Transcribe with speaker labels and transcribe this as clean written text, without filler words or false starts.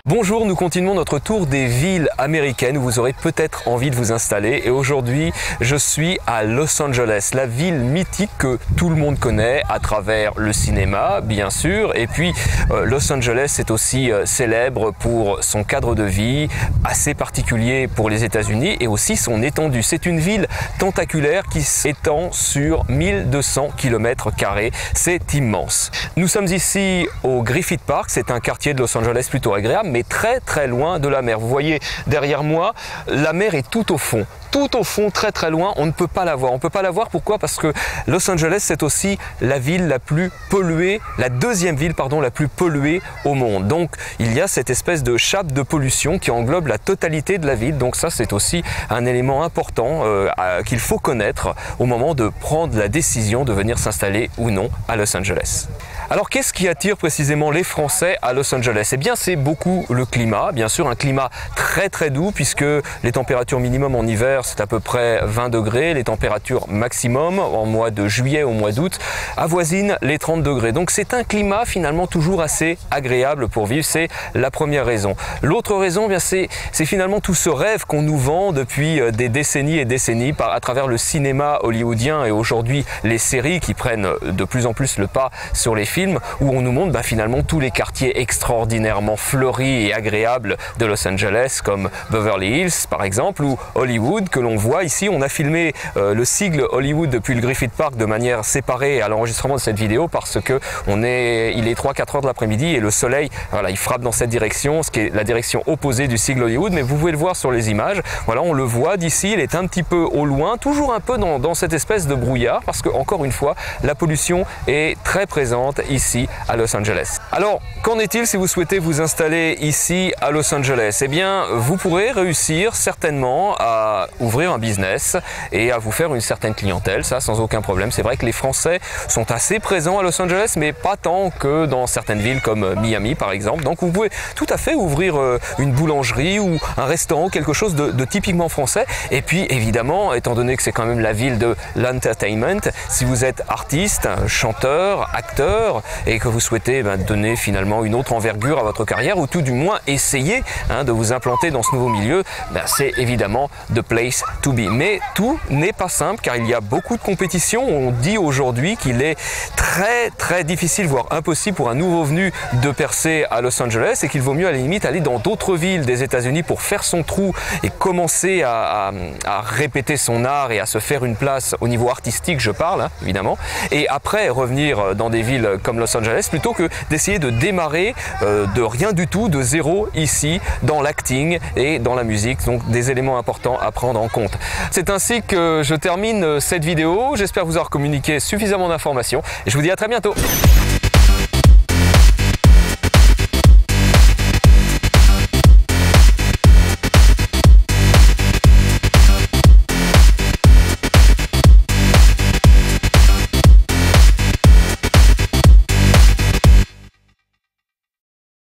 Speaker 1: Bonjour, nous continuons notre tour des villes américaines où vous aurez peut-être envie de vous installer. Et aujourd'hui, je suis à Los Angeles, la ville mythique que tout le monde connaît à travers le cinéma, bien sûr. Et puis, Los Angeles est aussi célèbre pour son cadre de vie, assez particulier pour les États-Unis, et aussi son étendue. C'est une ville tentaculaire qui s'étend sur 1200 km². C'est immense. Nous sommes ici au Griffith Park. C'est un quartier de Los Angeles plutôt agréable, mais très loin de la mer. Vous voyez derrière moi, la mer est tout au fond. Tout au fond, très loin, on ne peut pas la voir. On ne peut pas la voir, pourquoi? Parce que Los Angeles, c'est aussi la ville la plus polluée, la deuxième ville, pardon, la plus polluée au monde. Donc, il y a cette espèce de chape de pollution qui englobe la totalité de la ville. Donc ça, c'est aussi un élément important qu'il faut connaître au moment de prendre la décision de venir s'installer ou non à Los Angeles. Alors, qu'est-ce qui attire précisément les Français à Los Angeles? Eh bien, c'est beaucoup le climat. Bien sûr, un climat très doux puisque les températures minimum en hiver, c'est à peu près 20 degrés. Les températures maximum en mois de juillet au mois d'août avoisinent les 30 degrés. Donc, c'est un climat finalement toujours assez agréable pour vivre. C'est la première raison. L'autre raison, eh bien, c'est finalement tout ce rêve qu'on nous vend depuis des décennies et décennies à travers le cinéma hollywoodien et aujourd'hui les séries qui prennent de plus en plus le pas sur les films où on nous montre finalement tous les quartiers extraordinairement fleuris et agréables de Los Angeles comme Beverly Hills par exemple ou Hollywood que l'on voit ici. On a filmé le sigle Hollywood depuis le Griffith Park de manière séparée à l'enregistrement de cette vidéo parce que il est 3-4 heures de l'après-midi et le soleil il frappe dans cette direction, ce qui est la direction opposée du sigle Hollywood, mais vous pouvez le voir sur les images. Voilà, on le voit d'ici, il est un petit peu au loin, toujours un peu dans cette espèce de brouillard parce que encore une fois la pollution est très présente ici à Los Angeles. Alors, qu'en est-il si vous souhaitez vous installer ici à Los Angeles? Eh bien, vous pourrez réussir certainement à ouvrir un business et à vous faire une certaine clientèle, ça sans aucun problème. C'est vrai que les Français sont assez présents à Los Angeles, mais pas tant que dans certaines villes comme Miami par exemple. Donc vous pouvez tout à fait ouvrir une boulangerie ou un restaurant, quelque chose de typiquement français. Et puis évidemment, étant donné que c'est quand même la ville de l'entertainment, si vous êtes artiste, chanteur, acteur, et que vous souhaitez donner finalement une autre envergure à votre carrière ou tout du moins essayer de vous implanter dans ce nouveau milieu, c'est évidemment the place to be. Mais tout n'est pas simple car il y a beaucoup de compétition. On dit aujourd'hui qu'il est très difficile, voire impossible pour un nouveau venu de percer à Los Angeles et qu'il vaut mieux à la limite aller dans d'autres villes des États-Unis pour faire son trou et commencer à répéter son art et à se faire une place au niveau artistique, je parle évidemment, et après revenir dans des villes comme Los Angeles plutôt que d'essayer de démarrer de rien du tout, de zéro ici dans l'acting et dans la musique. Donc des éléments importants à prendre en compte. C'est ainsi que je termine cette vidéo. J'espère vous avoir communiqué suffisamment d'informations et je vous dis à très bientôt.